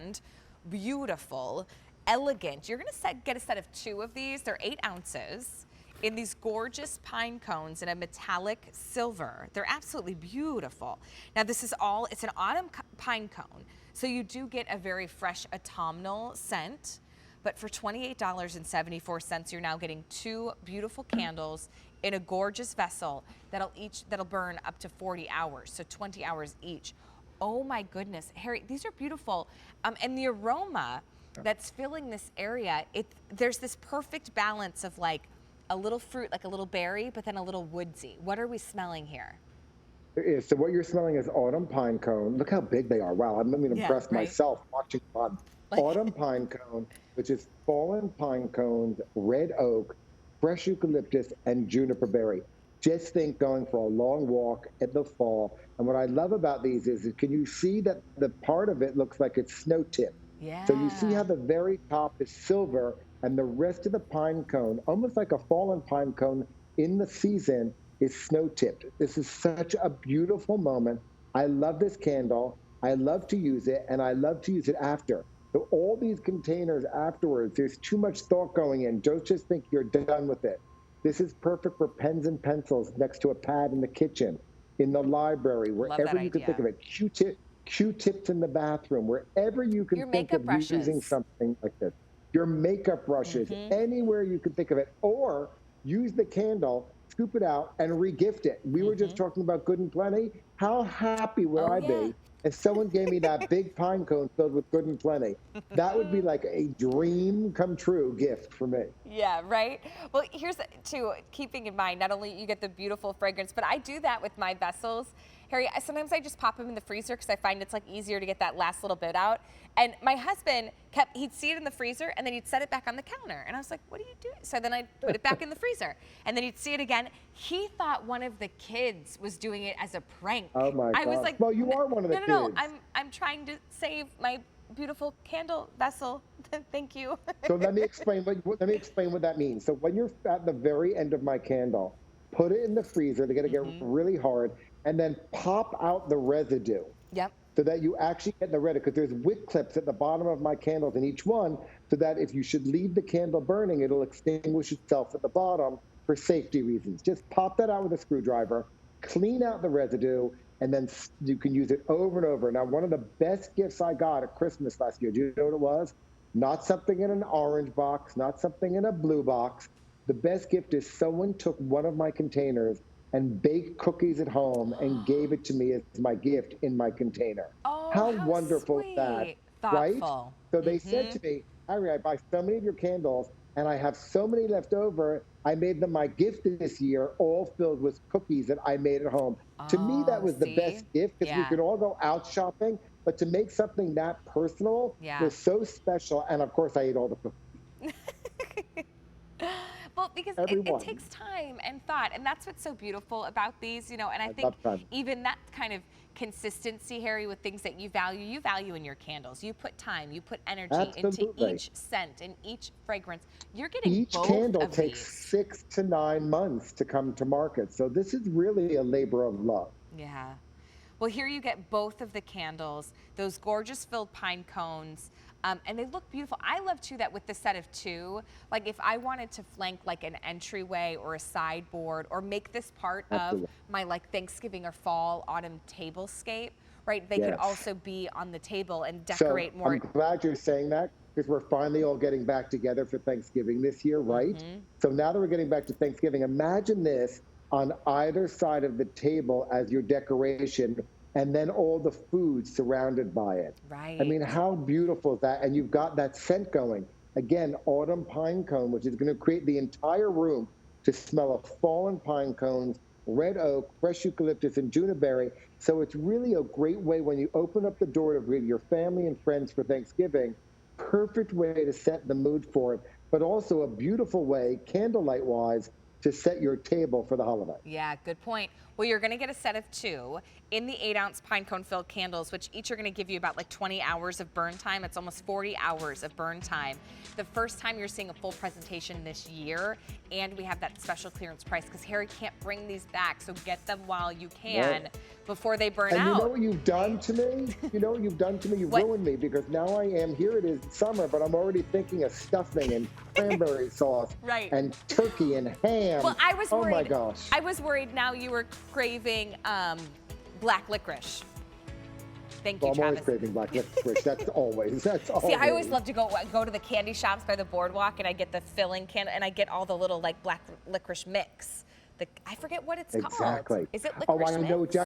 stand, beautiful, elegant. You're gonna get a set of 2 of these. They're 8 ounces in these gorgeous pine cones in a metallic silver. They're absolutely beautiful. Now this is it's an autumn pine cone, so you do get a very fresh autumnal scent. But for $28.74, you're now getting 2 beautiful candles in a gorgeous vessel that'll burn up to 40 hours, so 20 hours each. Oh my goodness, Harry, these are beautiful. And the aroma that's filling this area, there's this perfect balance of like a little fruit, like a little berry, but then a little woodsy. What are we smelling here? There is. So what you're smelling is autumn pine cone. Look how big they are. Wow, I'm Yeah, impressed right? myself watching one. Like, Autumn pine cone, which is fallen pine cones, red oak, fresh eucalyptus, and juniper berry. Just think going for a long walk in the fall. And what I love about these is, can you see that the part of it looks like it's snow tipped? So you see how yeah. the very top is silver and the rest of the pine cone, almost like a fallen pine cone in the season, is snow tipped. This is such a beautiful moment. I love this candle. I love to use it, and I love to use it after. So all these containers afterwards, there's too much thought going in. Don't just think you're done with it. This is perfect for pens and pencils next to a pad in the kitchen, in the library, Love that wherever you can think idea. of it. Q-tips in the bathroom, wherever you can Your think makeup of using brushes. something like this. Your makeup brushes, Mm-hmm. anywhere you can think of it, or use the candle, scoop it out, and regift it. We were just Mm-hmm. talking about Good and Plenty. How happy would Oh I yeah. be if someone gave me that big pine cone filled with Good and Plenty? That would be like a dream come true gift for me. Yeah, right? Well, here's too, keeping in mind, not only you get the beautiful fragrance, but I do that with my vessels. Harry, sometimes I just pop them in the freezer because I find it's like easier to get that last little bit out. And my husband he'd see it in the freezer and then he'd set it back on the counter. And I was like, what are you doing? So then I'd put it back in the freezer and then he'd see it again. He thought one of the kids was doing it as a prank. Oh my I was gosh. like, Well, you are one of the no, kids. I'm trying to save my beautiful candle vessel. Thank you. So let me explain what that means. So when you're at the very end of my candle, put it in the freezer. They're gonna get Hmm. really hard, and then pop out the residue Yep. so that you actually get the residue. Because there's wick clips at the bottom of my candles in each one, so that if you should leave the candle burning, it'll extinguish itself at the bottom for safety reasons. Just pop that out with a screwdriver, clean out the residue, and then you can use it over and over. Now, one of the best gifts I got at Christmas last year, do you know what it was? Not something in an orange box, not something in a blue box. The best gift is someone took one of my containers and baked cookies at home and gave it to me as my gift in my container. Oh, How how wonderful is that, sweet. right? Thoughtful. So they said Hmm. to me, Harry, I buy so many of your candles and I have so many left over. I made them my gift this year, all filled with cookies that I made at home. To me, that Oh, was the see? best gift because we Yeah. could all go out shopping, but to make something that personal Yeah. was so special. And of course, I ate all the cookies. Well, because it Everyone. takes time and thought, and that's what's so beautiful about these, and I I think love time. even that kind of consistency, Harry, with things that you value in your candles. You put time, you put energy into Absolutely. each scent and each fragrance. You're getting Each both candle of takes these. 6 to 9 months to come to market. So this is really a labor of love. Yeah. Well, here you get both of the candles, those gorgeous filled pine cones, and they look beautiful. I love too that with the set of 2, like if I wanted to flank like an entryway or a sideboard or make this part of Absolutely. my like Thanksgiving or fall autumn tablescape, right? They could Yes. also be on the table and So decorate I'm more. glad you're saying that because we're finally all getting back together for Thanksgiving this year, right? Hmm. So now that we're getting back to Thanksgiving, imagine this on either side of the table as your decoration and then all the food surrounded by it. I mean, Right. how beautiful is that? And you've got that scent going. Again, autumn pine cone, which is going to create the entire room to smell of fallen pine cones, red oak, fresh eucalyptus, and juniper. So it's really a great way when you open up the door to greet your family and friends for Thanksgiving. Perfect way to set the mood for it, but also a beautiful way, candlelight wise, to set your table for the holiday. Yeah, good point. Well, you're gonna get a set of 2 in the 8-ounce pine cone filled candles, which each are gonna give you about like 20 hours of burn time. It's almost 40 hours of burn time. The first time you're seeing a full presentation this year, and we have that special clearance price because Harry can't bring these back, so get them while you can before they burn out. And you know what you've done to me? You know what you've done to me? You've ruined me, because now I am, here it is summer, but I'm already thinking of stuffing and cranberry sauce and turkey and ham. Well, I was worried. Oh my gosh. I was worried now you were craving black licorice. Thank you, I'm Travis. always craving black licorice. That's always. See, I always love to go to the candy shops by the boardwalk, and I get the filling can, and I get all the little like black licorice mix. I forget what it's called. Exactly. Is it licorice mix? I know